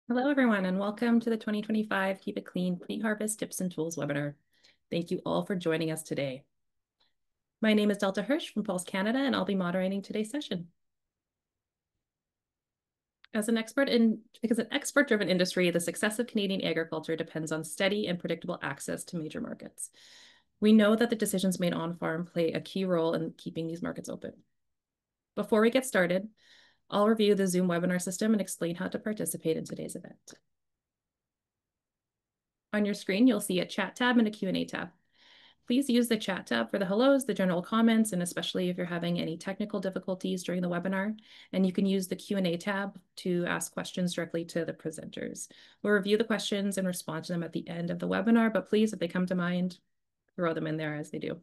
Hello, everyone, and welcome to the 2025 Keep It Clean Pre-Harvest Tips and Tools webinar. Thank you all for joining us today. My name is Delta Hirsch from Pulse Canada, and I'll be moderating today's session. Because an export-driven industry, the success of Canadian agriculture depends on steady and predictable access to major markets. We know that the decisions made on farm play a key role in keeping these markets open. Before we get started, I'll review the Zoom webinar system and explain how to participate in today's event. On your screen, you'll see a chat tab and a Q&A tab. Please use the chat tab for the hellos, the general comments, and especially if you're having any technical difficulties during the webinar. And you can use the Q&A tab to ask questions directly to the presenters. We'll review the questions and respond to them at the end of the webinar, but please, if they come to mind, throw them in there as they do.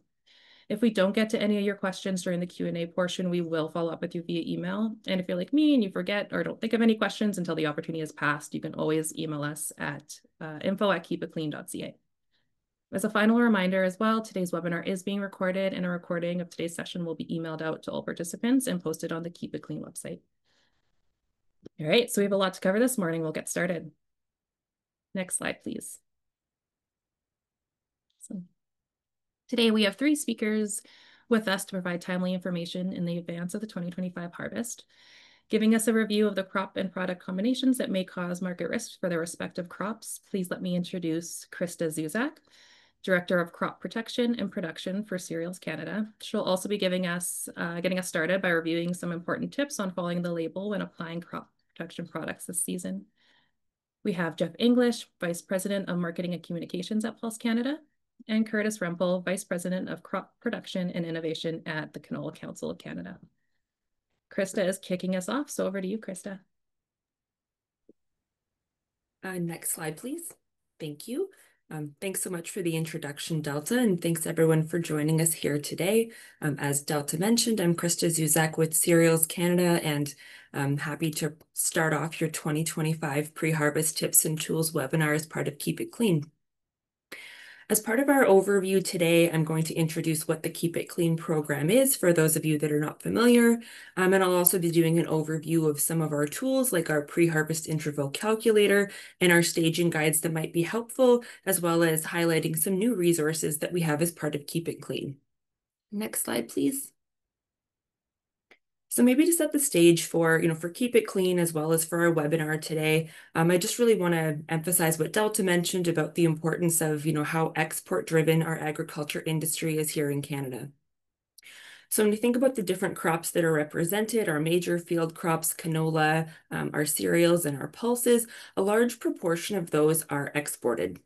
If we don't get to any of your questions during the Q&A portion, we will follow up with you via email. And if you're like me and you forget or don't think of any questions until the opportunity has passed, you can always email us at info@keepitclean.ca. As a final reminder as well, today's webinar is being recorded, and a recording of today's session will be emailed out to all participants and posted on the Keep It Clean website. All right, so we have a lot to cover this morning. We'll get started. Next slide, please. So today we have 3 speakers with us to provide timely information in the advance of the 2025 harvest, giving us a review of the crop and product combinations that may cause market risks for their respective crops. Please let me introduce Krista Zuzak, Director of Crop Protection and Production for Cereals Canada. She'll also be getting us started by reviewing some important tips on following the label when applying crop protection products this season. We have Jeff English, Vice President of Marketing and Communications at Pulse Canada, and Curtis Rempel, Vice President of Crop Production and Innovation at the Canola Council of Canada. Krista is kicking us off, so over to you, Krista. Next slide, please. Thank you. Thanks so much for the introduction, Delta, and thanks everyone for joining us here today. As Delta mentioned, I'm Krista Zuzak with Cereals Canada, and I'm happy to start off your 2025 pre-harvest tips and tools webinar as part of Keep It Clean. As part of our overview today, I'm going to introduce what the Keep It Clean program is for those of you that are not familiar. And I'll also be doing an overview of some of our tools like our pre-harvest interval calculator and our staging guides that might be helpful, as well as highlighting some new resources that we have as part of Keep It Clean. Next slide, please. So maybe to set the stage for Keep It Clean as well as for our webinar today, I just really want to emphasize what Delta mentioned about the importance of, how export-driven our agriculture industry is here in Canada. So when you think about the different crops that are represented, our major field crops, canola, our cereals, and our pulses, a large proportion of those are exported.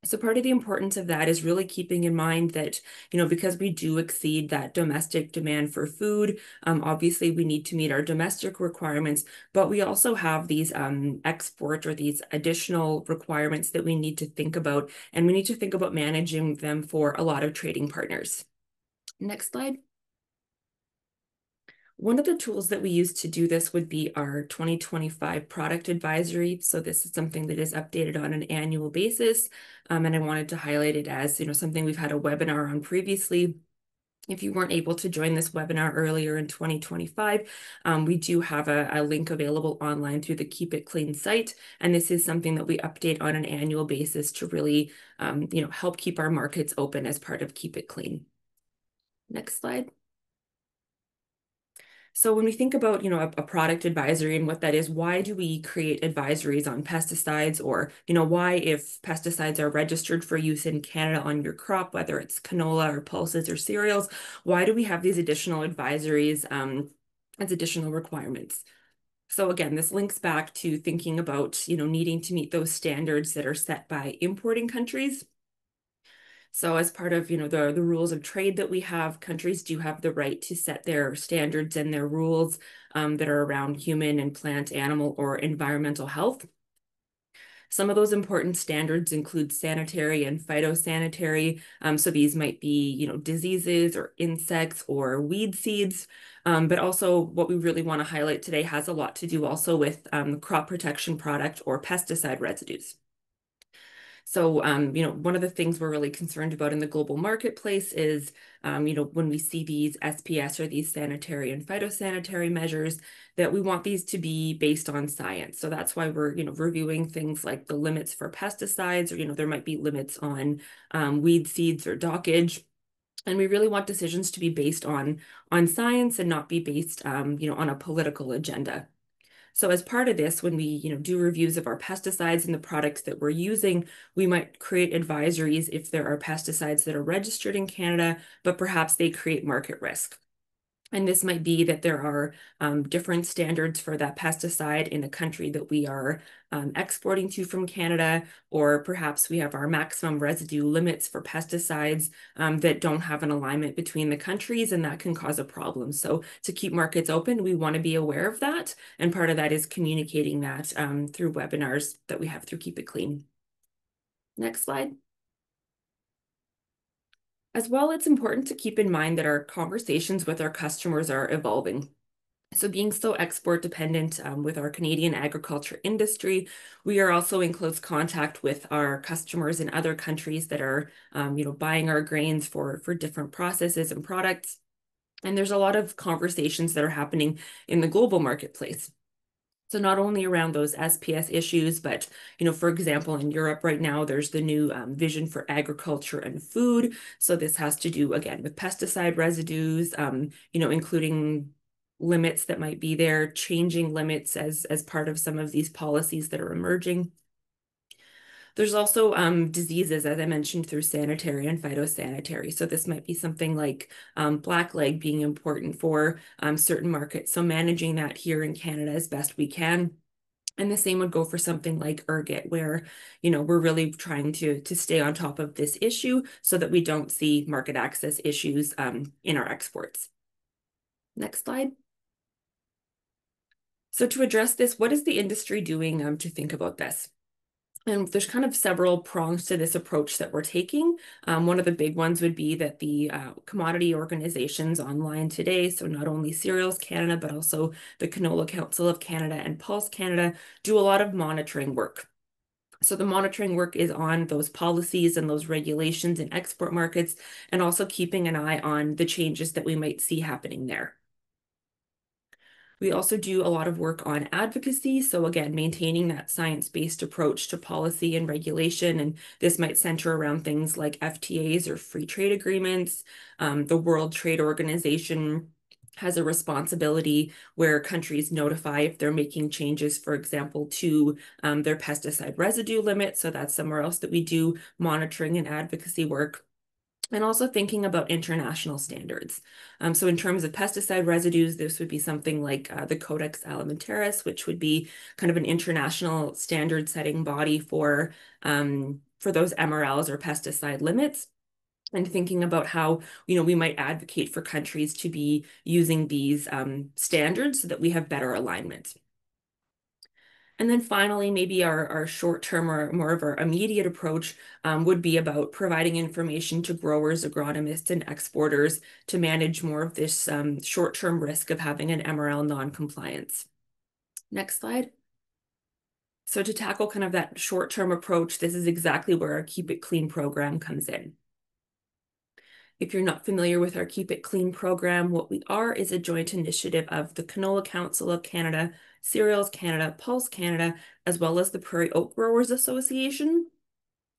So part of the importance of that is really keeping in mind that, because we do exceed that domestic demand for food, obviously we need to meet our domestic requirements, but we also have these export or these additional requirements that we need to think about, and we need to think about managing them for a lot of trading partners. Next slide. One of the tools that we use to do this would be our 2025 product advisory. So this is something that is updated on an annual basis. And I wanted to highlight it as, something we've had a webinar on previously. If you weren't able to join this webinar earlier in 2025, we do have a link available online through the Keep It Clean site. And this is something that we update on an annual basis to really, help keep our markets open as part of Keep It Clean. Next slide. So when we think about, a product advisory and what that is, why do we create advisories on pesticides, or, why, if pesticides are registered for use in Canada on your crop, whether it's canola or pulses or cereals, why do we have these additional advisories as additional requirements? So again, this links back to thinking about, needing to meet those standards that are set by importing countries. So as part of, the rules of trade that we have, countries do have the right to set their standards and their rules that are around human and plant, animal, or environmental health. Some of those important standards include sanitary and phytosanitary. So these might be, diseases or insects or weed seeds. But also what we really want to highlight today has a lot to do also with crop protection product or pesticide residues. So, one of the things we're really concerned about in the global marketplace is, when we see these SPS or these sanitary and phytosanitary measures, that we want these to be based on science. So that's why we're, reviewing things like the limits for pesticides, or, there might be limits on weed seeds or dockage. And we really want decisions to be based on science and not be based, on a political agenda. So as part of this, when we, do reviews of our pesticides and the products that we're using, we might create advisories if there are pesticides that are registered in Canada, but perhaps they create market risk. And this might be that there are different standards for that pesticide in the country that we are exporting to from Canada, or perhaps we have our maximum residue limits for pesticides that don't have an alignment between the countries, and that can cause a problem. So to keep markets open, we want to be aware of that. And part of that is communicating that through webinars that we have through Keep It Clean. Next slide. As well, it's important to keep in mind that our conversations with our customers are evolving. So being so export dependent with our Canadian agriculture industry, we are also in close contact with our customers in other countries that are, buying our grains for different processes and products. And there's a lot of conversations that are happening in the global marketplace. So not only around those SPS issues, but, for example, in Europe right now, there's the new vision for agriculture and food. So this has to do, again, with pesticide residues, including limits that might be there, changing limits as part of some of these policies that are emerging. There's also diseases, as I mentioned, through sanitary and phytosanitary. So this might be something like blackleg being important for certain markets. So managing that here in Canada as best we can. And the same would go for something like ergot, where, we're really trying to stay on top of this issue so that we don't see market access issues in our exports. Next slide. So to address this, what is the industry doing to think about this? And there's kind of several prongs to this approach that we're taking. One of the big ones would be that the commodity organizations online today, so not only Cereals Canada, but also the Canola Council of Canada and Pulse Canada, do a lot of monitoring work. So the monitoring work is on those policies and those regulations in export markets, and also keeping an eye on the changes that we might see happening there. We also do a lot of work on advocacy. So again, maintaining that science-based approach to policy and regulation. And this might center around things like FTAs or free trade agreements. The World Trade Organization has a responsibility where countries notify if they're making changes, for example, to their pesticide residue limit. So that's somewhere else that we do monitoring and advocacy work. And also thinking about international standards. So in terms of pesticide residues, this would be something like the Codex Alimentarius, which would be kind of an international standard setting body for those MRLs or pesticide limits. And thinking about how, we might advocate for countries to be using these standards so that we have better alignment. And then finally, maybe our short-term or more of our immediate approach would be about providing information to growers, agronomists, and exporters to manage more of this short-term risk of having an MRL non-compliance. Next slide. So to tackle kind of that short-term approach, this is exactly where our Keep It Clean program comes in. If you're not familiar with our Keep It Clean program, what we are is a joint initiative of the Canola Council of Canada, Cereals Canada, Pulse Canada, as well as the Prairie Oak Growers Association.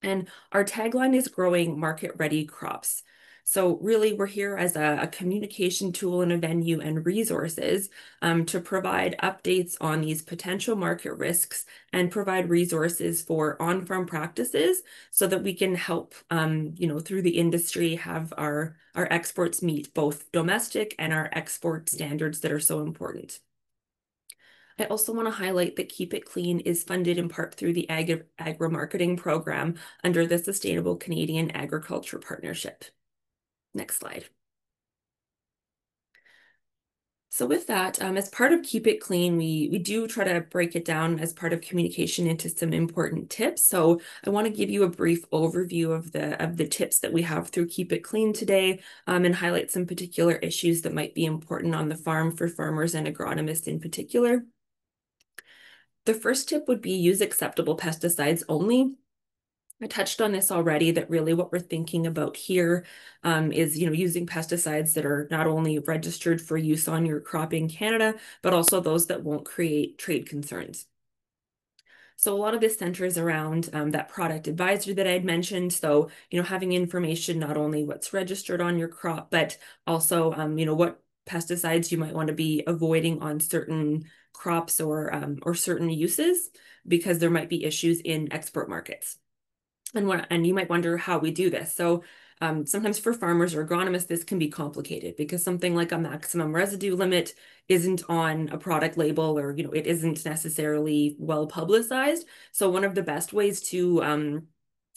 And our tagline is growing market-ready crops. So really, we're here as a communication tool and a venue and resources to provide updates on these potential market risks and provide resources for on-farm practices so that we can help, through the industry, have our exports meet both domestic and our export standards that are so important. I also want to highlight that Keep It Clean is funded in part through the agri-marketing program under the Sustainable Canadian Agriculture Partnership. Next slide. So with that, as part of Keep It Clean, we do try to break it down as part of communication into some important tips. So I want to give you a brief overview of the tips that we have through Keep It Clean today, and highlight some particular issues that might be important on the farm for farmers and agronomists in particular. The first tip would be use acceptable pesticides only. I touched on this already, that really what we're thinking about here is, using pesticides that are not only registered for use on your crop in Canada, but also those that won't create trade concerns. So a lot of this centers around that product advisory that I had mentioned. So, having information, not only what's registered on your crop, but also, what pesticides you might want to be avoiding on certain crops or certain uses, because there might be issues in export markets. And you might wonder how we do this. So sometimes for farmers or agronomists, this can be complicated because something like a maximum residue limit isn't on a product label, or it isn't necessarily well publicized. So one of the best ways to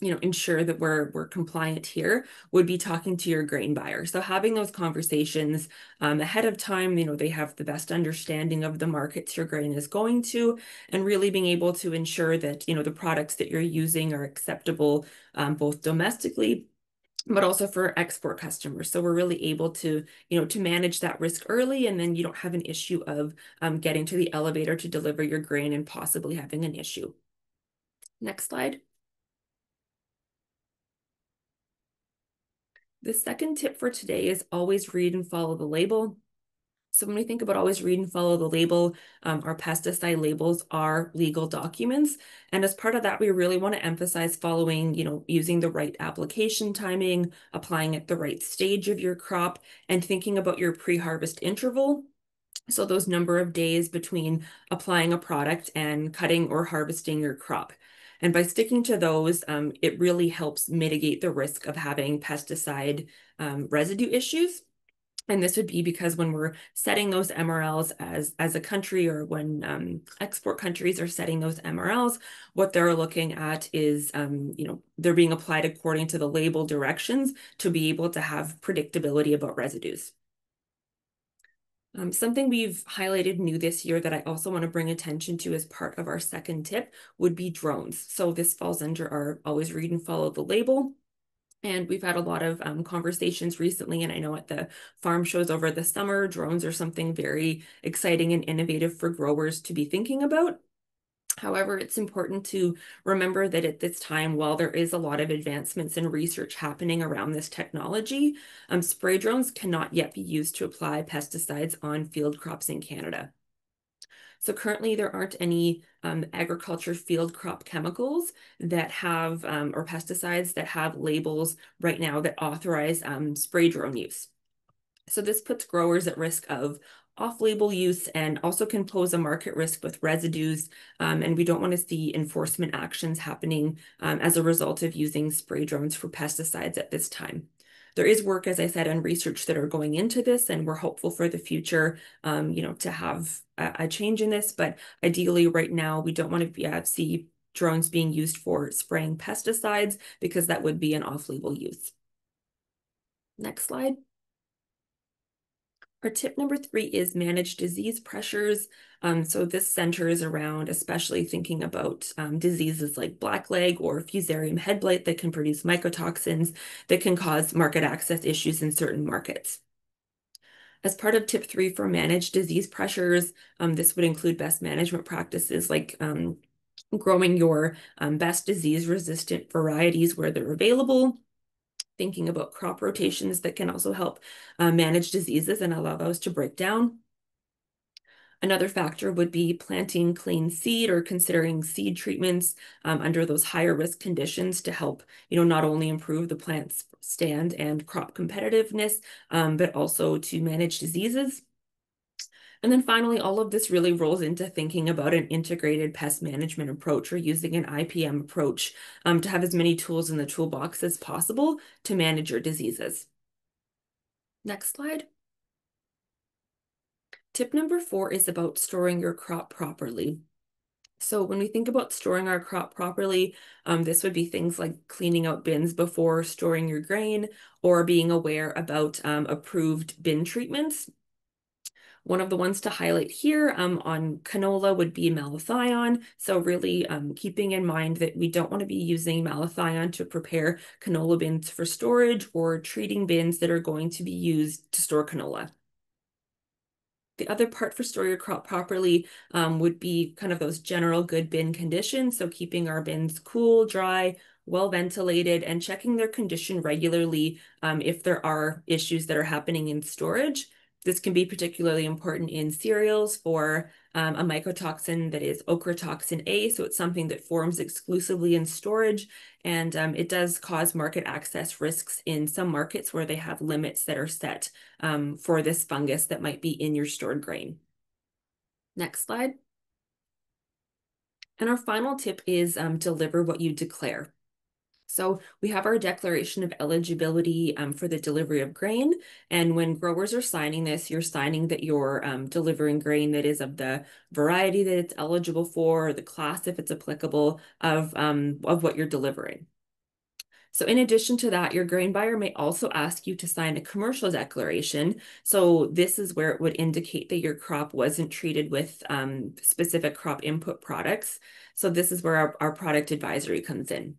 ensure that we're compliant here would be talking to your grain buyer. So having those conversations ahead of time, they have the best understanding of the markets your grain is going to, and really being able to ensure that, the products that you're using are acceptable both domestically, but also for export customers. So we're really able to manage that risk early, and then you don't have an issue of getting to the elevator to deliver your grain and possibly having an issue. Next slide. The second tip for today is always read and follow the label. So when we think about always read and follow the label, our pesticide labels are legal documents. And as part of that, we really want to emphasize following, using the right application timing, applying at the right stage of your crop, and thinking about your pre-harvest interval. So those number of days between applying a product and cutting or harvesting your crop. And by sticking to those, it really helps mitigate the risk of having pesticide residue issues. And this would be because when we're setting those MRLs as a country, or when export countries are setting those MRLs, what they're looking at is, they're being applied according to the label directions to be able to have predictability about residues. Something we've highlighted new this year that I also want to bring attention to as part of our second tip would be drones. So this falls under our always read and follow the label. And we've had a lot of conversations recently, and I know at the farm shows over the summer, drones are something very exciting and innovative for growers to be thinking about. However, it's important to remember that at this time, while there is a lot of advancements in research happening around this technology, spray drones cannot yet be used to apply pesticides on field crops in Canada. So currently there aren't any agriculture field crop chemicals that have, or pesticides that have labels right now that authorize spray drone use. So this puts growers at risk of off-label use, and also can pose a market risk with residues. And we don't want to see enforcement actions happening as a result of using spray drones for pesticides at this time. There is work, as I said, and research that are going into this, and we're hopeful for the future, to have a change in this. But ideally, right now, we don't want to see drones being used for spraying pesticides, because that would be an off-label use. Next slide. Our tip number 3 is manage disease pressures. So this centers around especially thinking about diseases like blackleg or fusarium head blight that can produce mycotoxins that can cause market access issues in certain markets. As part of tip 3 for manage disease pressures, this would include best management practices like growing your best disease-resistant varieties where they're available, thinking about crop rotations that can also help manage diseases and allow those to break down. Another factor would be planting clean seed, or considering seed treatments under those higher risk conditions to help, not only improve the plant's stand and crop competitiveness, but also to manage diseases. And then finally, all of this really rolls into thinking about an integrated pest management approach, or using an IPM approach to have as many tools in the toolbox as possible to manage your diseases. Next slide. Tip number 4 is about storing your crop properly. So when we think about storing our crop properly, this would be things like cleaning out bins before storing your grain, or being aware about approved bin treatments. One of the ones to highlight here on canola would be malathion. So really keeping in mind that we don't want to be using malathion to prepare canola bins for storage, or treating bins that are going to be used to store canola. The other part for store your crop properly would be kind of those general good bin conditions. So keeping our bins cool, dry, well ventilated, and checking their condition regularly if there are issues that are happening in storage. This can be particularly important in cereals for a mycotoxin that is ochratoxin A. So it's something that forms exclusively in storage, and it does cause market access risks in some markets where they have limits that are set for this fungus that might be in your stored grain. Next slide. And our final tip is deliver what you declare. So we have our declaration of eligibility for the delivery of grain. And when growers are signing this, you're signing that you're delivering grain that is of the variety that it's eligible for, or the class, if it's applicable, of what you're delivering. So in addition to that, your grain buyer may also ask you to sign a commercial declaration. So this is where it would indicate that your crop wasn't treated with specific crop input products. So this is where our product advisory comes in.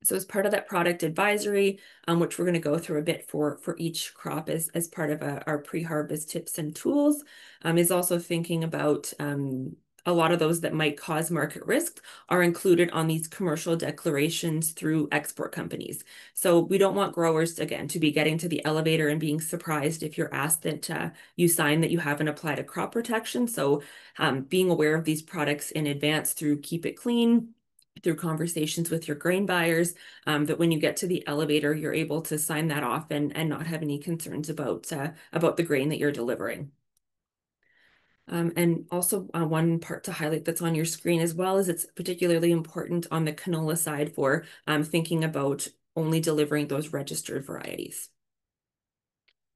So as part of that product advisory, which we're going to go through a bit for each crop as part of our pre-harvest tips and tools, is also thinking about a lot of those that might cause market risk are included on these commercial declarations through export companies. So we don't want growers, again, to be getting to the elevator and being surprised if you're asked that you sign that you haven't applied a crop protection. So being aware of these products in advance through Keep It Clean, through conversations with your grain buyers, that when you get to the elevator, you're able to sign that off and not have any concerns about the grain that you're delivering. And also one part to highlight that's on your screen as well is it's particularly important on the canola side for thinking about only delivering those registered varieties.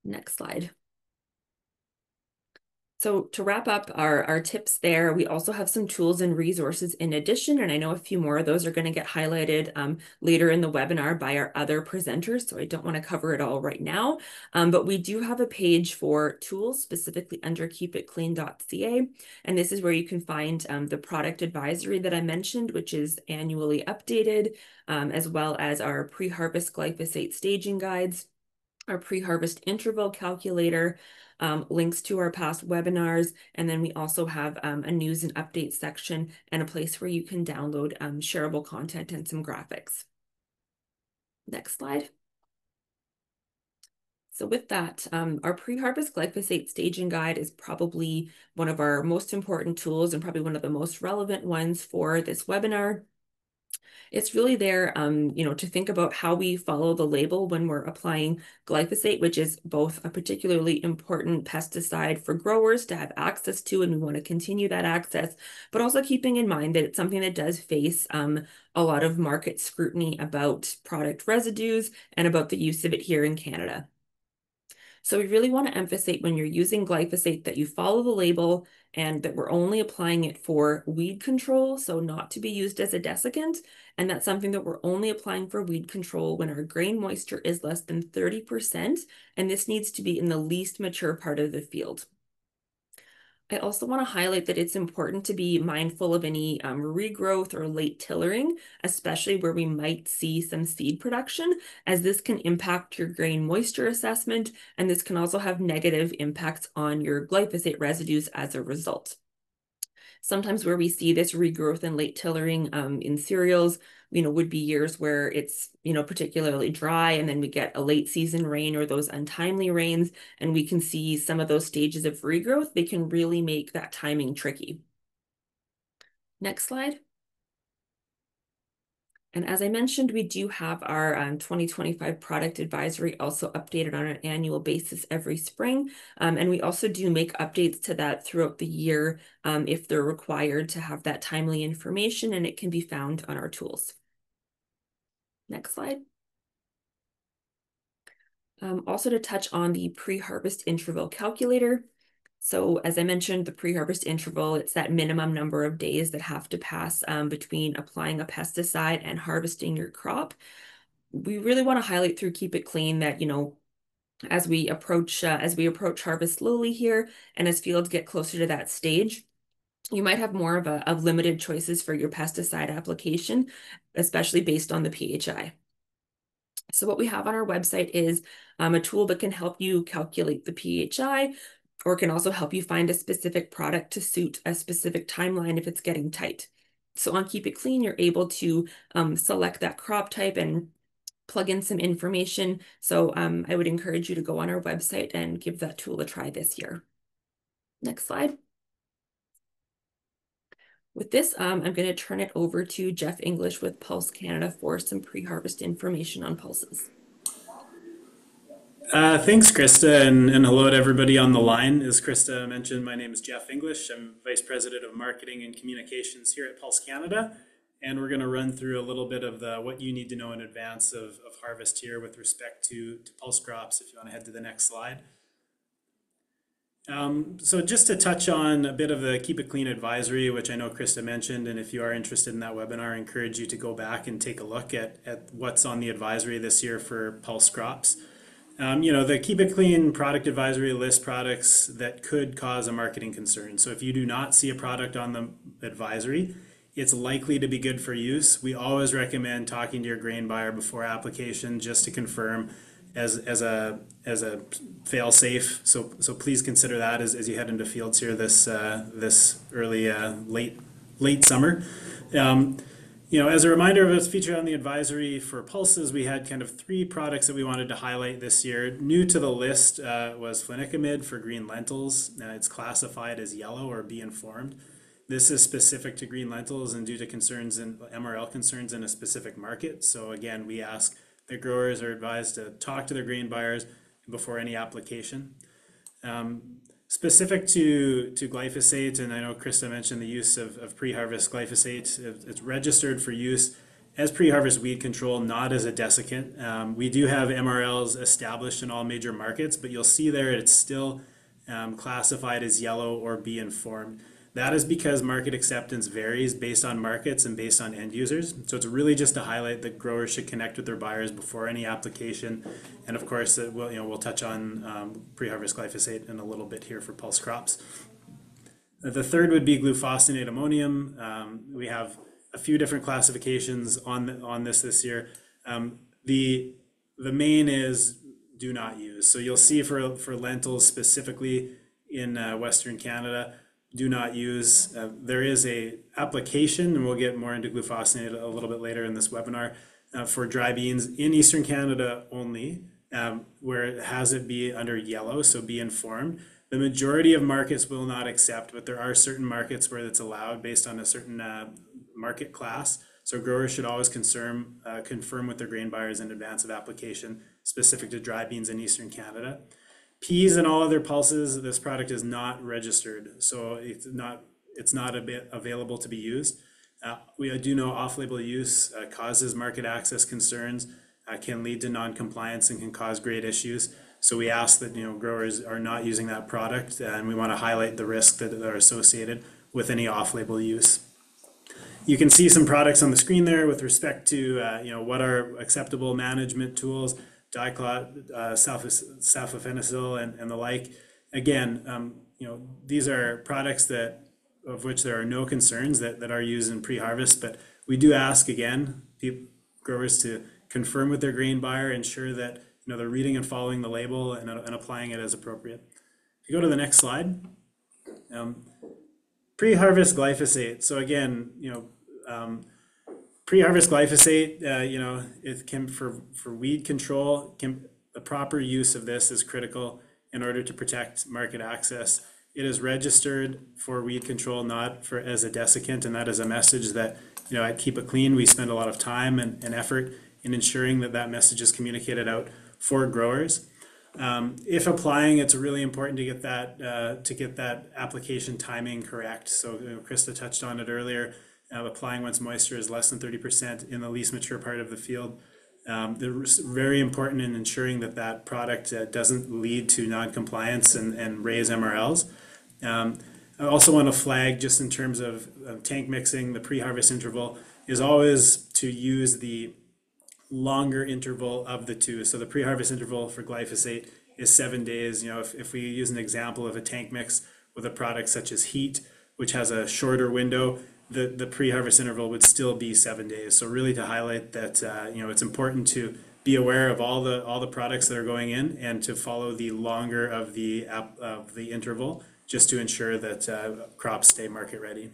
Next slide. So to wrap up our tips there, we also have some tools and resources in addition, and I know a few more of those are going to get highlighted later in the webinar by our other presenters, so I don't want to cover it all right now. But we do have a page for tools specifically under keepitclean.ca, and this is where you can find the product advisory that I mentioned, which is annually updated, as well as our pre-harvest glyphosate staging guides, our pre-harvest interval calculator, links to our past webinars, and then we also have a news and updates section and a place where you can download shareable content and some graphics. Next slide. So with that, our pre-harvest glyphosate staging guide is probably one of our most important tools and probably one of the most relevant ones for this webinar. It's really there, to think about how we follow the label when we're applying glyphosate, which is both a particularly important pesticide for growers to have access to, and we want to continue that access, but also keeping in mind that it's something that does face a lot of market scrutiny about product residues and about the use of it here in Canada. So we really want to emphasize when you're using glyphosate that you follow the label and that we're only applying it for weed control, so not to be used as a desiccant. And that's something that we're only applying for weed control when our grain moisture is less than 30%, and this needs to be in the least mature part of the field. I also want to highlight that it's important to be mindful of any regrowth or late tillering, especially where we might see some seed production, as this can impact your grain moisture assessment, and this can also have negative impacts on your glyphosate residues as a result. Sometimes where we see this regrowth and late tillering in cereals, would be years where it's, particularly dry, and then we get a late season rain or those untimely rains, and we can see some of those stages of regrowth. They can really make that timing tricky. Next slide. And as I mentioned, we do have our 2025 product advisory also updated on an annual basis every spring. And we also do make updates to that throughout the year if they're required to have that timely information, and it can be found on our tools. Next slide. Also to touch on the pre-harvest interval calculator. So as I mentioned, the pre-harvest interval, it's that minimum number of days that have to pass between applying a pesticide and harvesting your crop. We really want to highlight through Keep It Clean that, as we approach harvest slowly here, and as fields get closer to that stage, you might have more of limited choices for your pesticide application, especially based on the PHI. So what we have on our website is a tool that can help you calculate the PHI or it can also help you find a specific product to suit a specific timeline if it's getting tight. So on Keep It Clean, you're able to select that crop type and plug in some information. So I would encourage you to go on our website and give that tool a try this year. Next slide. With this, I'm going to turn it over to Jeff English with Pulse Canada for some pre-harvest information on pulses. Thanks, Krista, and hello to everybody on the line. As Krista mentioned, my name is Jeff English. I'm Vice President of Marketing and Communications here at Pulse Canada, and we're going to run through a little bit of what you need to know in advance of harvest here with respect to pulse crops, if you want to head to the next slide. So just to touch on a bit of the Keep It Clean advisory, which I know Krista mentioned, and if you are interested in that webinar, I encourage you to go back and take a look at what's on the advisory this year for pulse crops. The Keep It Clean product advisory lists products that could cause a marketing concern. So if you do not see a product on the advisory, it's likely to be good for use. We always recommend talking to your grain buyer before application just to confirm as a fail safe. So please consider that as you head into fields here this early late summer. As a reminder of what's featured on the advisory for pulses, we had kind of 3 products that we wanted to highlight this year. New to the list was flunicimid for green lentils. It's classified as yellow or be informed. This is specific to green lentils and due to concerns and MRL concerns in a specific market. So again, we ask that growers are advised to talk to their grain buyers before any application. Specific to glyphosate, and I know Krista mentioned the use of pre-harvest glyphosate. It's registered for use as pre-harvest weed control, not as a desiccant. We do have MRLs established in all major markets, but you'll see there it's still classified as yellow or be informed. That is because market acceptance varies based on markets and based on end users. So it's really just to highlight that growers should connect with their buyers before any application. And of course, we'll touch on pre-harvest glyphosate in a little bit here for pulse crops. The third would be glufosinate ammonium. We have a few different classifications on this year. The main is do not use. So you'll see for lentils specifically in Western Canada, do not use. There is a application, and we'll get more into glufosinate a little bit later in this webinar, for dry beans in Eastern Canada only, where it has it be under yellow, so be informed. The majority of markets will not accept, but there are certain markets where it's allowed based on a certain market class. So growers should always confirm with their grain buyers in advance of application, specific to dry beans in Eastern Canada. Peas and all other pulses, this product is not registered, so it's not available to be used. We do know off-label use causes market access concerns, can lead to non-compliance, and can cause great issues. So we ask that growers are not using that product, and we want to highlight the risks that are associated with any off-label use. You can see some products on the screen there with respect to what are acceptable management tools. Diclot, sulfophenicil, and the like. Again, these are products of which there are no concerns that are used in pre-harvest, but we do ask again growers to confirm with their grain buyer, ensure that they're reading and following the label and applying it as appropriate. If you go to the next slide, pre-harvest glyphosate. So again, pre-harvest glyphosate, it can for weed control. The proper use of this is critical in order to protect market access. It is registered for weed control, not as a desiccant, and that is a message that at Keep It Clean we spend a lot of time and effort in ensuring that message is communicated out for growers. If applying, it's really important to get that application timing correct. So Krista touched on it earlier. Applying once moisture is less than 30% in the least mature part of the field. They're very important in ensuring that product doesn't lead to non-compliance and raise MRLs. I also want to flag, just in terms of tank mixing, the pre-harvest interval is always to use the longer interval of the two. So the pre-harvest interval for glyphosate is 7 days. If we use an example of a tank mix with a product such as heat, which has a shorter window, the pre-harvest interval would still be 7 days. So really to highlight that it's important to be aware of all the products that are going in and to follow the longer of the interval just to ensure that crops stay market ready.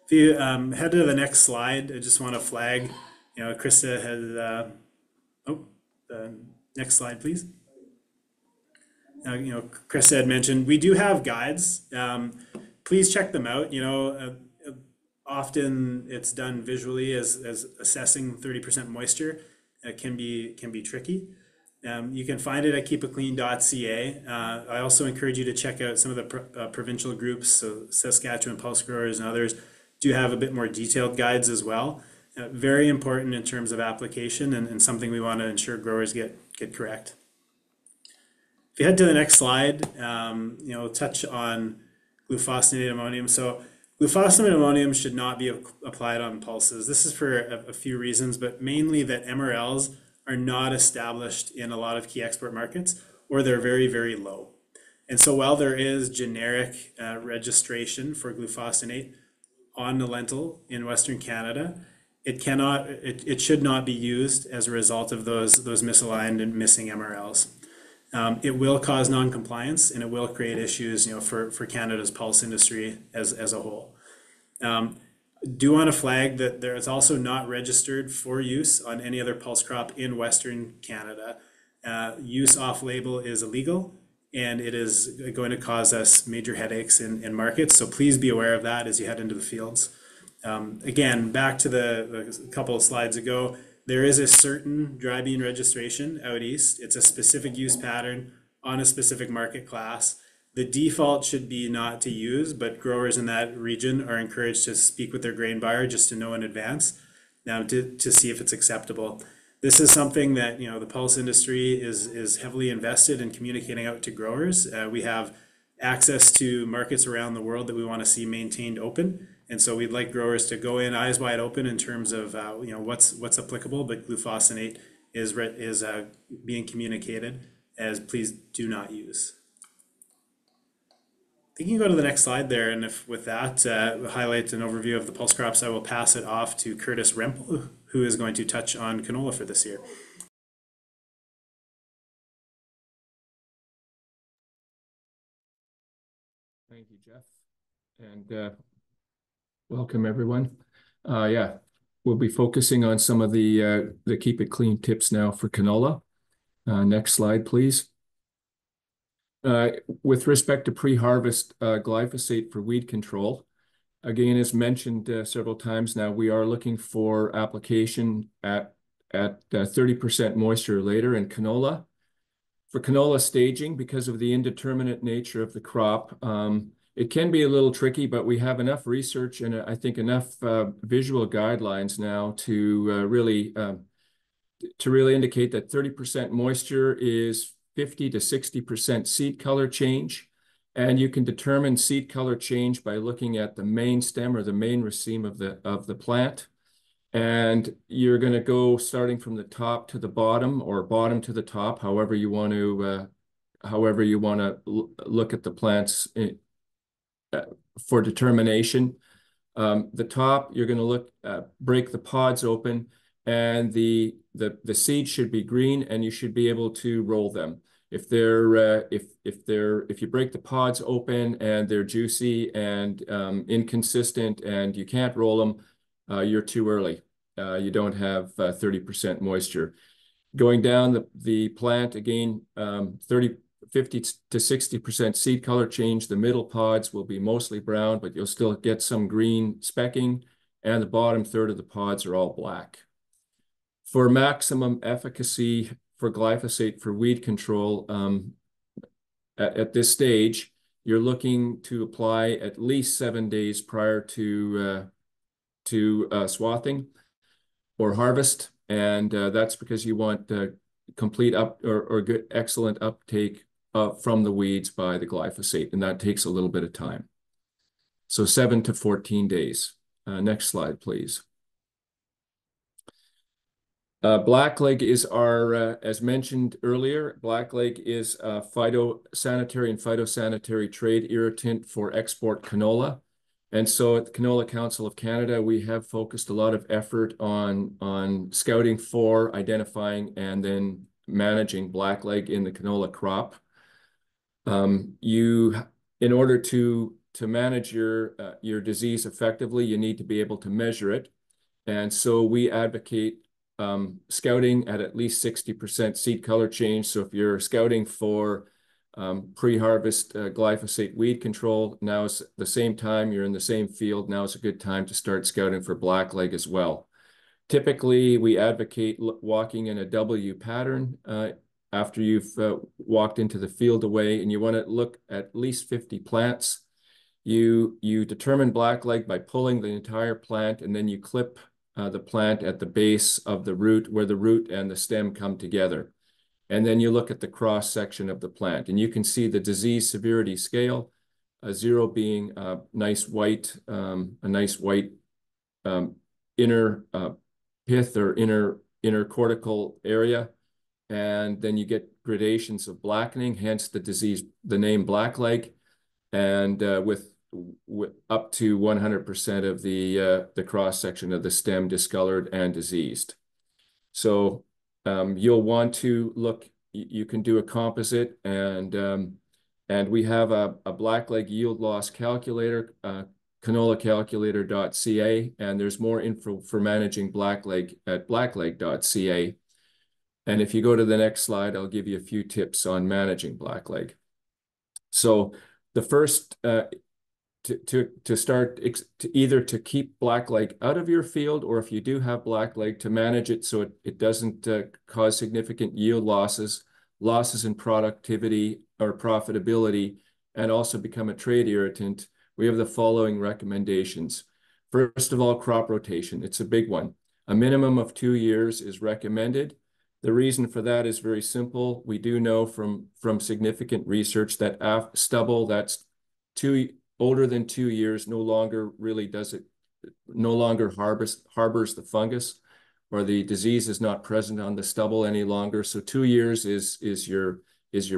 If you head to the next slide, I just want to flag, Krista had, oh, the next slide, please. Krista had mentioned we do have guides. Please check them out. Often it's done visually as assessing 30% moisture. It can be tricky. You can find it at keepitclean.ca. I also encourage you to check out some of the provincial groups, so Saskatchewan Pulse Growers and others do have a bit more detailed guides as well. Very important in terms of application and something we want to ensure growers get correct. If you head to the next slide, touch on glufosinate ammonium. So glufosinate ammonium should not be applied on pulses. This is for a few reasons, but mainly that MRLs are not established in a lot of key export markets, or they're very, very low. And so while there is generic registration for glufosinate on the lentil in Western Canada, it should not be used as a result of those misaligned and missing MRLs. It will cause non-compliance and it will create issues, for Canada's pulse industry as a whole. Do want to flag that there is also not registered for use on any other pulse crop in Western Canada. Use off-label is illegal, and it is going to cause us major headaches in markets. So please be aware of that as you head into the fields. Again, back to the couple of slides ago, there is a certain dry bean registration out east. It's a specific use pattern on a specific market class. The default should be not to use, but growers in that region are encouraged to speak with their grain buyer just to know in advance now to see if it's acceptable. This is something that the pulse industry is heavily invested in communicating out to growers. We have access to markets around the world that we want to see maintained open, and so we'd like growers to go in eyes wide open in terms of what's applicable. But glufosinate is being communicated as please do not use. You can go to the next slide there, and if with that highlight an overview of the pulse crops, I will pass it off to Curtis Rempel, who is going to touch on canola for this year. Thank you, Jeff, and welcome everyone. We'll be focusing on some of the Keep It Clean tips now for canola. Next slide, please. With respect to pre-harvest glyphosate for weed control, again, as mentioned several times now, we are looking for application at 30% moisture or later in canola. For canola staging, because of the indeterminate nature of the crop, it can be a little tricky, but we have enough research and I think enough visual guidelines now to really indicate that 30% moisture is 50 to 60% seed color change. And you can determine seed color change by looking at the main stem or the main raceme of the plant. And you're going to go starting from the top to the bottom or bottom to the top, however you want to look at the plants for determination. The top, you're going to look break the pods open, and the seeds should be green, and you should be able to roll them. If you break the pods open and they're juicy and inconsistent and you can't roll them, you're too early. You don't have 30% moisture. Going down the plant again, 50 to 60% seed color change. The middle pods will be mostly brown, but you'll still get some green specking, and the bottom third of the pods are all black. For maximum efficacy for glyphosate for weed control, at this stage, you're looking to apply at least 7 days prior to swathing or harvest, and that's because you want complete good excellent uptake from the weeds by the glyphosate, and that takes a little bit of time. So 7 to 14 days. Next slide, please. Blackleg is our, as mentioned earlier, blackleg is a phytosanitary and phytosanitary trade irritant for export canola. And so at the Canola Council of Canada, we have focused a lot of effort on scouting for, identifying, and then managing blackleg in the canola crop. In order to manage your disease effectively, you need to be able to measure it. And so we advocate scouting at least 60% seed color change. So if you're scouting for pre-harvest glyphosate weed control, now is the same time you're in the same field. Now is a good time to start scouting for blackleg as well. Typically, we advocate walking in a W pattern after you've walked into the field away, and you want to look at least 50 plants. You determine blackleg by pulling the entire plant, and then you clip the plant at the base of the root where the root and the stem come together. And then you look at the cross section of the plant, and you can see the disease severity scale, 0 being a nice white inner pith or inner cortical area. And then you get gradations of blackening, hence the name blackleg, and with up to 100% of the cross section of the stem discolored and diseased. So you'll want to look. You can do a composite, and we have a blackleg yield loss calculator, canolacalculator.ca, and there's more info for managing blackleg at blackleg.ca. And if you go to the next slide, I'll give you a few tips on managing blackleg. So the first to start either to keep blackleg out of your field, or if you do have blackleg, to manage it so it doesn't cause significant yield losses in productivity or profitability, and also become a trade irritant. We have the following recommendations. First of all, crop rotation. It's a big one. A minimum of 2 years is recommended. The reason for that is very simple. We do know from significant research that stubble that's older than 2 years no longer harbors the fungus, or the disease is not present on the stubble any longer. So 2 years is your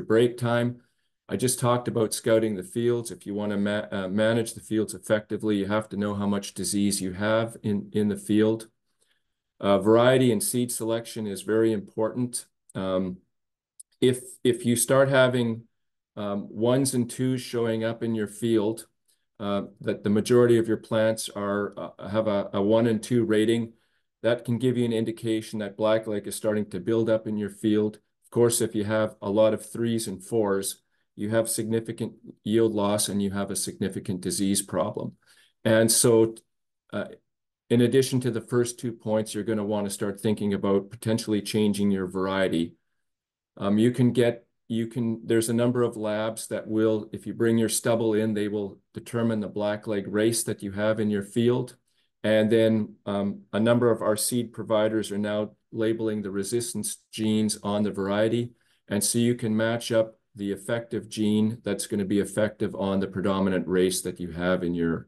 break time. I just talked about scouting the fields. If you want to manage the fields effectively, you have to know how much disease you have in the field. Variety and seed selection is very important. If you start having 1s and 2s showing up in your field, that the majority of your plants have a 1 and 2 rating, that can give you an indication that blackleg is starting to build up in your field. Of course, if you have a lot of 3s and 4s, you have significant yield loss and you have a significant disease problem. And so in addition to the first 2 points, you're going to want to start thinking about potentially changing your variety. There's a number of labs that will, if you bring your stubble in, they will determine the blackleg race that you have in your field. And then a number of our seed providers are now labeling the resistance genes on the variety. And so you can match up the effective gene that's going to be effective on the predominant race that you have in your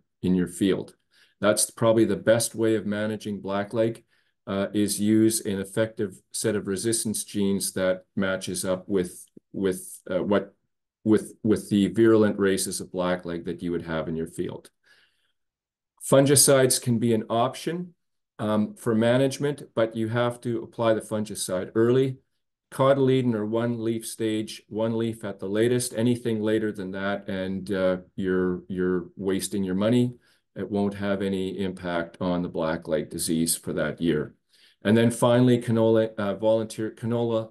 field. That's probably the best way of managing blackleg, is use an effective set of resistance genes that matches up with the virulent races of blackleg that you would have in your field. Fungicides can be an option for management, but you have to apply the fungicide early. Cotyledon or 1 leaf stage, 1 leaf at the latest. Anything later than that, and you're wasting your money. It won't have any impact on the blackleg disease for that year. And then finally, controlling volunteer canola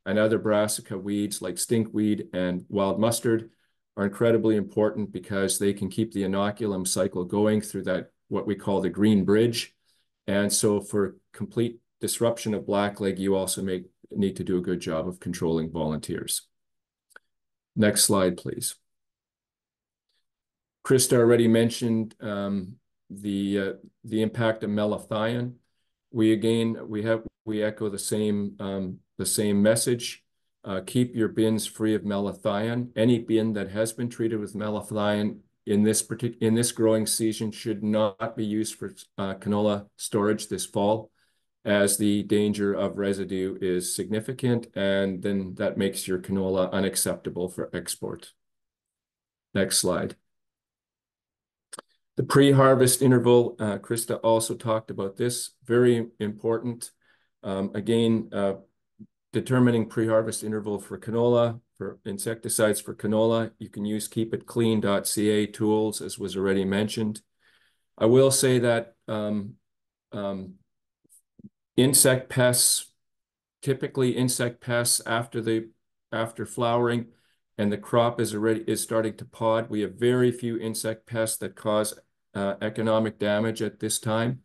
and other brassica weeds like stinkweed and wild mustard are incredibly important, because they can keep the inoculum cycle going through that, what we call the green bridge. And so for complete disruption of blackleg, you also need to do a good job of controlling volunteers. Next slide, please. Krista already mentioned the impact of malathion. We echo the same message. Keep your bins free of malathion. Any bin that has been treated with malathion in this growing season should not be used for canola storage this fall, as the danger of residue is significant, and then that makes your canola unacceptable for export. Next slide. The pre-harvest interval, Krista also talked about this, very important. Again, determining pre-harvest interval for canola, for insecticides for canola, you can use keepitclean.ca tools, as was already mentioned. I will say that insect pests, typically insect pests after flowering and the crop is starting to pod. We have very few insect pests that cause economic damage at this time.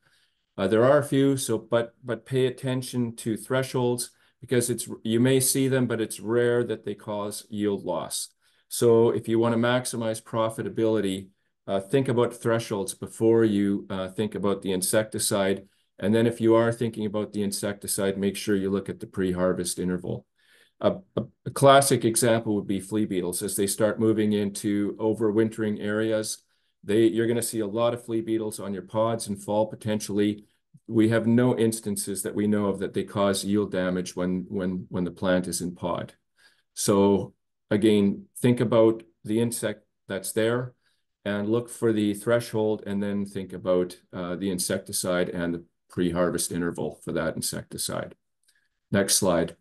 There are a few, but pay attention to thresholds because you may see them, but it's rare that they cause yield loss. So if you want to maximize profitability, think about thresholds before you think about the insecticide. And then if you are thinking about the insecticide, make sure you look at the pre-harvest interval. A classic example would be flea beetles. As they start moving into overwintering areas, you're going to see a lot of flea beetles on your pods in fall potentially. We have no instances that we know of that they cause yield damage when the plant is in pod. So again, think about the insect that's there and look for the threshold, and then think about the insecticide and the pre-harvest interval for that insecticide. Next slide.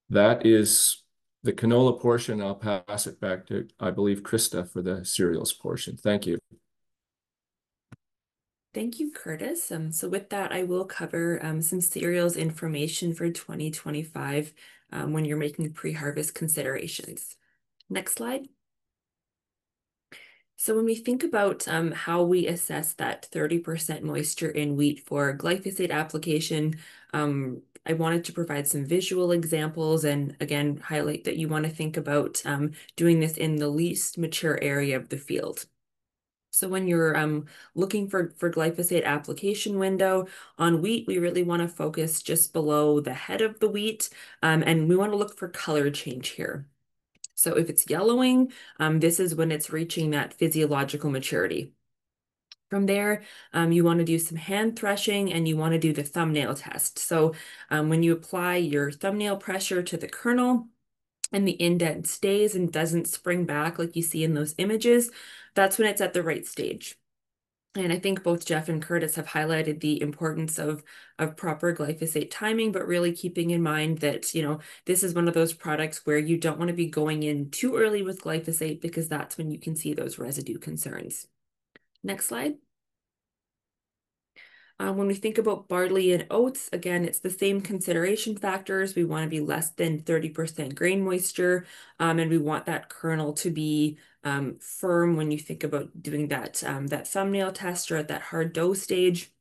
That is the canola portion. I'll pass it back to, I believe, Krista for the cereals portion. Thank you. Thank you, Curtis. So with that, I will cover some cereals information for 2025 when you're making pre-harvest considerations. Next slide. So when we think about how we assess that 30% moisture in wheat for glyphosate application, I wanted to provide some visual examples and again, highlight that you want to think about doing this in the least mature area of the field. So when you're looking for glyphosate application window on wheat, we really want to focus just below the head of the wheat, and we want to look for color change here. So if it's yellowing, this is when it's reaching that physiological maturity. From there, you want to do some hand threshing and you want to do the thumbnail test. So when you apply your thumbnail pressure to the kernel and the indent stays and doesn't spring back like you see in those images, that's when it's at the right stage. And I think both Jeff and Curtis have highlighted the importance of proper glyphosate timing, but really keeping in mind that, this is one of those products where you don't want to be going in too early with glyphosate because that's when you can see those residue concerns. Next slide. When we think about barley and oats, again, it's the same consideration factors. We want to be less than 30% grain moisture, and we want that kernel to be firm when you think about doing that thumbnail test or at that hard dough stage.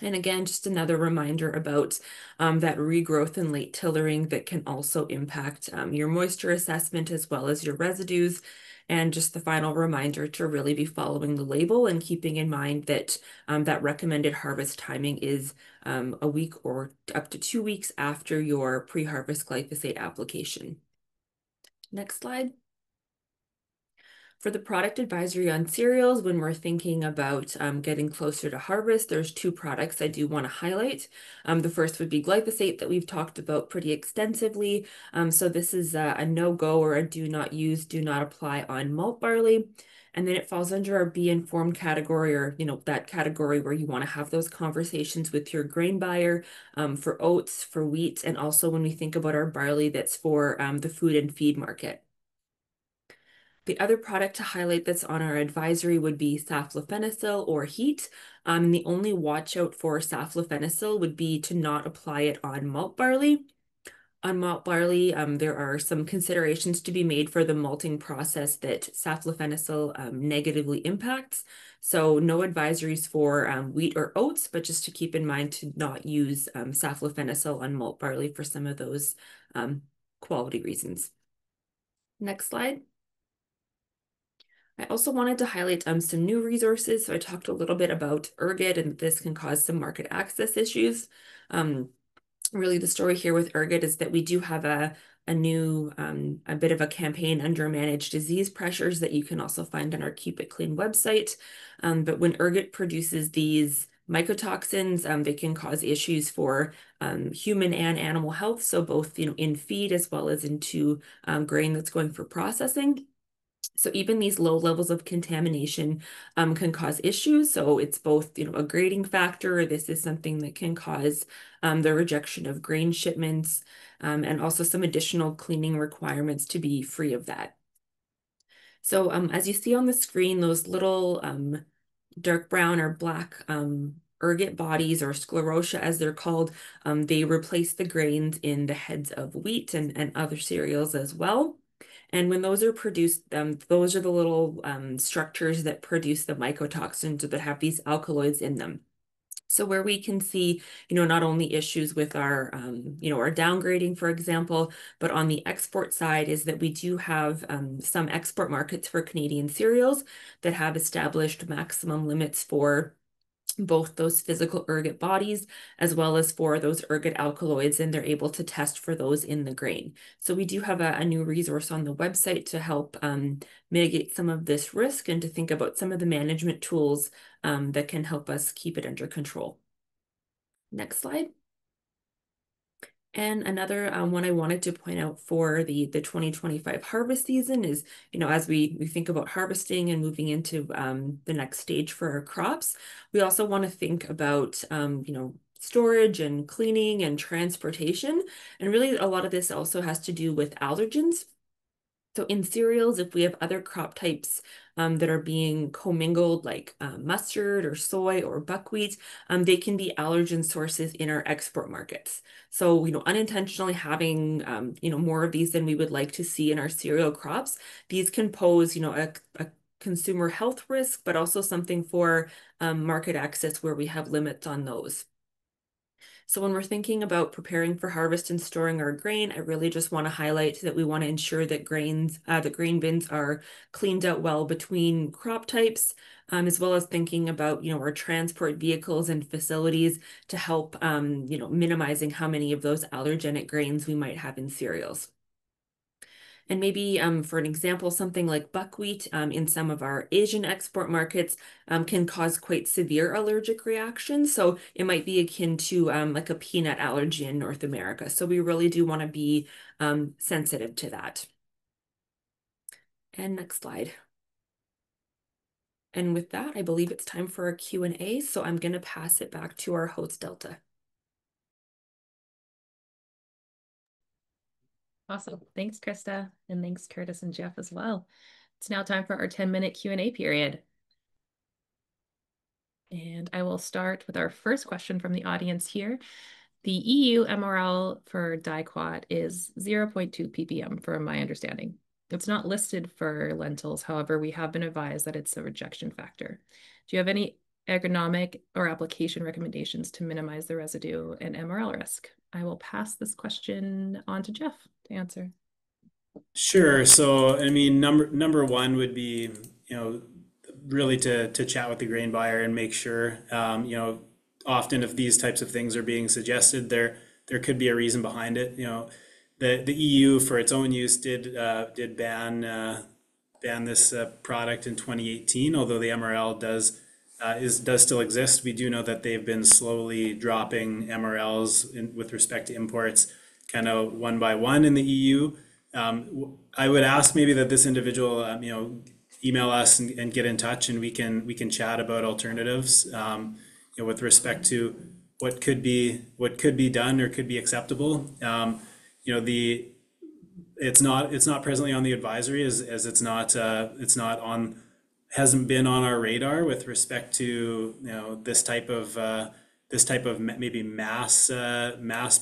And again, just another reminder about that regrowth and late tillering that can also impact your moisture assessment as well as your residues. And just the final reminder to really be following the label and keeping in mind that that recommended harvest timing is a week or up to 2 weeks after your pre-harvest glyphosate application. Next slide. For the product advisory on cereals, when we're thinking about getting closer to harvest, there's 2 products I do want to highlight. The first would be glyphosate that we've talked about pretty extensively. So this is a no-go or a do not use, do not apply on malt barley. And then it falls under our Be Informed category, or that category where you want to have those conversations with your grain buyer for oats, for wheat, and also when we think about our barley that's for the food and feed market. The other product to highlight that's on our advisory would be saflofenicil or heat. The only watch out for saflofenicil would be to not apply it on malt barley. On malt barley, there are some considerations to be made for the malting process that saflofenicil negatively impacts. So no advisories for wheat or oats, but just to keep in mind to not use saflofenicil on malt barley for some of those quality reasons. Next slide. I also wanted to highlight some new resources. So I talked a little bit about ergot, and this can cause some market access issues. Really, the story here with ergot is that we do have a bit of a campaign under managed disease pressures that you can also find on our Keep It Clean website. But when ergot produces these mycotoxins. They can cause issues for human and animal health, so both in feed as well as into grain that's going for processing. So even these low levels of contamination can cause issues. So it's both, a grading factor. This is something that can cause the rejection of grain shipments, and also some additional cleaning requirements to be free of that. So as you see on the screen, those little dark brown or black ergot bodies, or sclerotia as they're called, they replace the grains in the heads of wheat and other cereals as well. And when those are produced, those are the little structures that produce the mycotoxins, or that have these alkaloids in them. So where we can see, not only issues with our, our downgrading, for example, but on the export side is that we do have some export markets for Canadian cereals that have established maximum limits for both those physical ergot bodies as well as for those ergot alkaloids, and they're able to test for those in the grain. So we do have a new resource on the website to help mitigate some of this risk and to think about some of the management tools that can help us keep it under control. Next slide. And another one I wanted to point out for the 2025 harvest season is, as we think about harvesting and moving into the next stage for our crops, we also want to think about, storage and cleaning and transportation. And really a lot of this also has to do with allergens. So in cereals, if we have other crop types that are being commingled, like mustard or soy or buckwheat, they can be allergen sources in our export markets. So, unintentionally having, more of these than we would like to see in our cereal crops, these can pose, a consumer health risk, but also something for market access where we have limits on those. So when we're thinking about preparing for harvest and storing our grain, I really just want to highlight that we want to ensure that the grain bins are cleaned out well between crop types, as well as thinking about, our transport vehicles and facilities to help, minimizing how many of those allergenic grains we might have in cereals. And maybe for an example, something like buckwheat in some of our Asian export markets can cause quite severe allergic reactions. So it might be akin to like a peanut allergy in North America. So we really do want to be sensitive to that. And next slide. And with that, I believe it's time for a Q&A. So I'm going to pass it back to our host, Delta. Awesome. Thanks, Krista. And thanks, Curtis and Jeff as well. It's now time for our 10-minute Q&A period. And I will start with our first question from the audience here. The EU MRL for diquat is 0.2 ppm from my understanding. It's not listed for lentils. However, we have been advised that it's a rejection factor. Do you have any agronomic or application recommendations to minimize the residue and MRL risk? I will pass this question on to Jeff to answer. Sure. So, I mean, number one would be, really to chat with the grain buyer and make sure, often if these types of things are being suggested, there could be a reason behind it. The EU for its own use did ban this product in 2018, although the MRL does still exist. We do know that they've been slowly dropping MRLs with respect to imports, kind of one by one in the EU. I would ask maybe that this individual, email us and get in touch, and we can chat about alternatives, with respect to what could be done or could be acceptable. It's not presently on the advisory as it's not hasn't been on our radar with respect to this type of maybe mass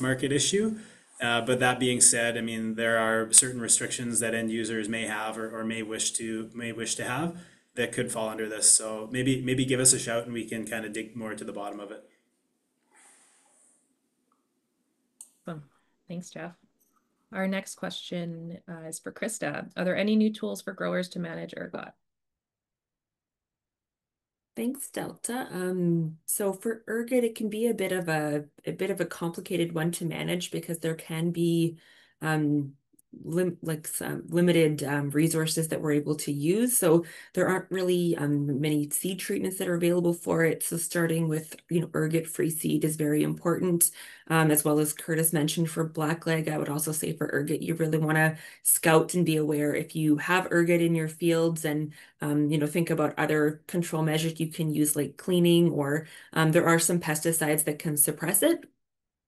market issue. But that being said, I mean, there are certain restrictions that end users may have or may wish to have that could fall under this. So maybe give us a shout and we can kind of dig more to the bottom of it. Awesome. Thanks, Jeff. Our next question is for Krista. Are there any new tools for growers to manage ergot? Thanks, Delta. So for ergot, it can be a bit of a complicated one to manage because there can be some limited resources that we're able to use. So there aren't really many seed treatments that are available for it. So starting with, ergot-free seed is very important. As well as Curtis mentioned for blackleg, I would also say for ergot, you really want to scout and be aware if you have ergot in your fields, and think about other control measures you can use, like cleaning, or there are some pesticides that can suppress it.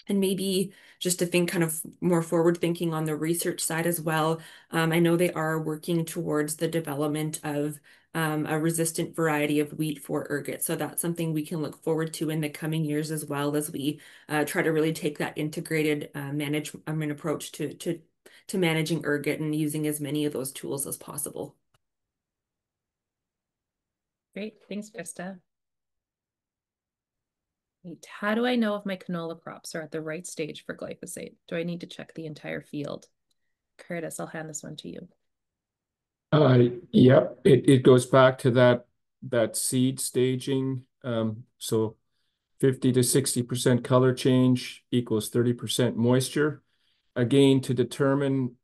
And maybe just to think kind of more forward thinking on the research side as well. I know they are working towards the development of a resistant variety of wheat for ergot. So that's something we can look forward to in the coming years, as well as we try to really take that integrated management approach to managing ergot and using as many of those tools as possible. Great, thanks, Krista. How do I know if my canola crops are at the right stage for glyphosate? Do I need to check the entire field? Curtis, I'll hand this one to you. Yep, it goes back to that seed staging. So 50 to 60% color change equals 30% moisture. Again, to determine,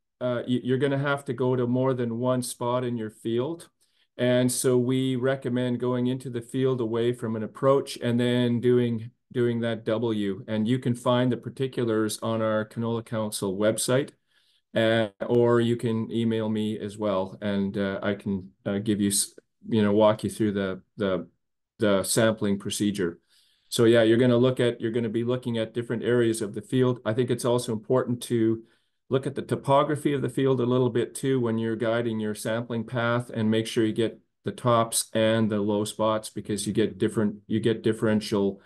you're going to have to go to more than one spot in your field. And so we recommend going into the field away from an approach and then doing that W. And you can find the particulars on our Canola Council website, or you can email me as well, and I can give you, walk you through the sampling procedure. So yeah, you're going to be looking at different areas of the field. I think it's also important to look at the topography of the field a little bit too when you're guiding your sampling path, and make sure you get the tops and the low spots, because you get differential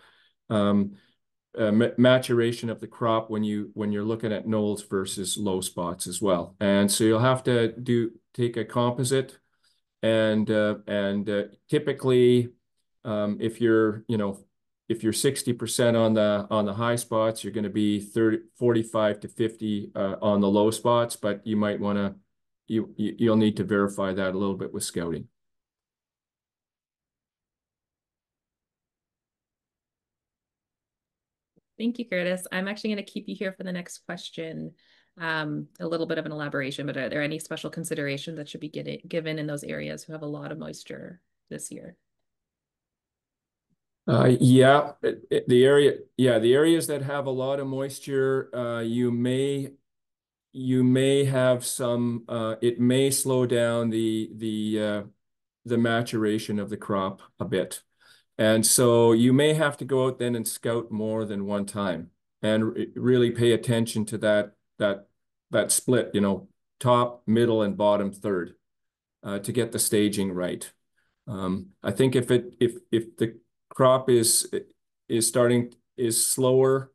maturation of the crop when you're looking at knolls versus low spots as well. And so you'll have to take a composite, and typically, if you're 60% on the high spots, you're going to be 45 to 50 on the low spots, but you might want to you'll need to verify that a little bit with scouting. Thank you, Curtis. I'm actually going to keep you here for the next question. A little bit of an elaboration, but are there any special considerations that should be given in those areas who have a lot of moisture this year? Yeah, the areas that have a lot of moisture, you may have some. It may slow down the maturation of the crop a bit. And so you may have to go out then and scout more than one time, and really pay attention to that split, top, middle, and bottom third, to get the staging right. I think if the crop is slower,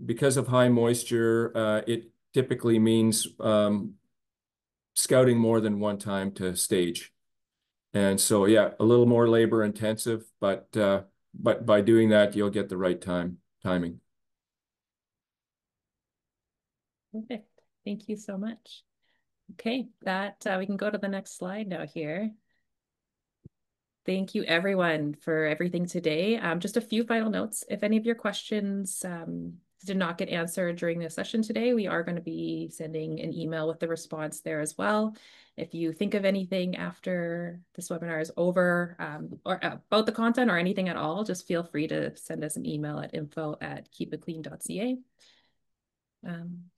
because of high moisture, it typically means scouting more than one time to stage. And so, yeah, a little more labor intensive, but by doing that, you'll get the right timing. Perfect. Thank you so much. Okay, we can go to the next slide now here. Thank you, everyone, for everything today. Just a few final notes. If any of your questions did not get answered during the session today, we are going to be sending an email with the response there as well. If you think of anything after this webinar is over, or about the content or anything at all, just feel free to send us an email at info@keepitclean.ca.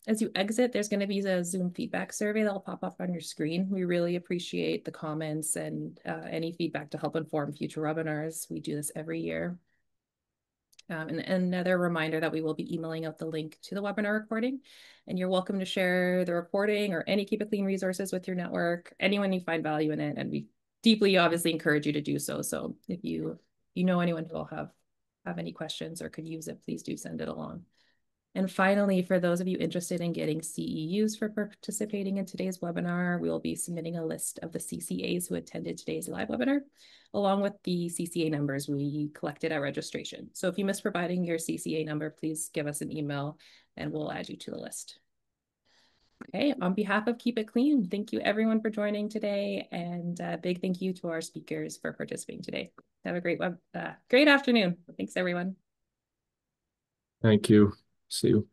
As you exit, there's going to be a Zoom feedback survey that'll pop up on your screen. We really appreciate the comments and any feedback to help inform future webinars. We do this every year. And another reminder that we will be emailing out the link to the webinar recording, and you're welcome to share the recording or any Keep It Clean resources with your network, anyone you find value in it, and we deeply obviously encourage you to do so. So if you know anyone who will have any questions or could use it, please do send it along. And finally, for those of you interested in getting CEUs for participating in today's webinar, we will be submitting a list of the CCAs who attended today's live webinar, along with the CCA numbers we collected at registration. So if you miss providing your CCA number, please give us an email and we'll add you to the list. Okay, on behalf of Keep It Clean, thank you everyone for joining today, and a big thank you to our speakers for participating today. Have a great afternoon. Thanks, everyone. Thank you. See you.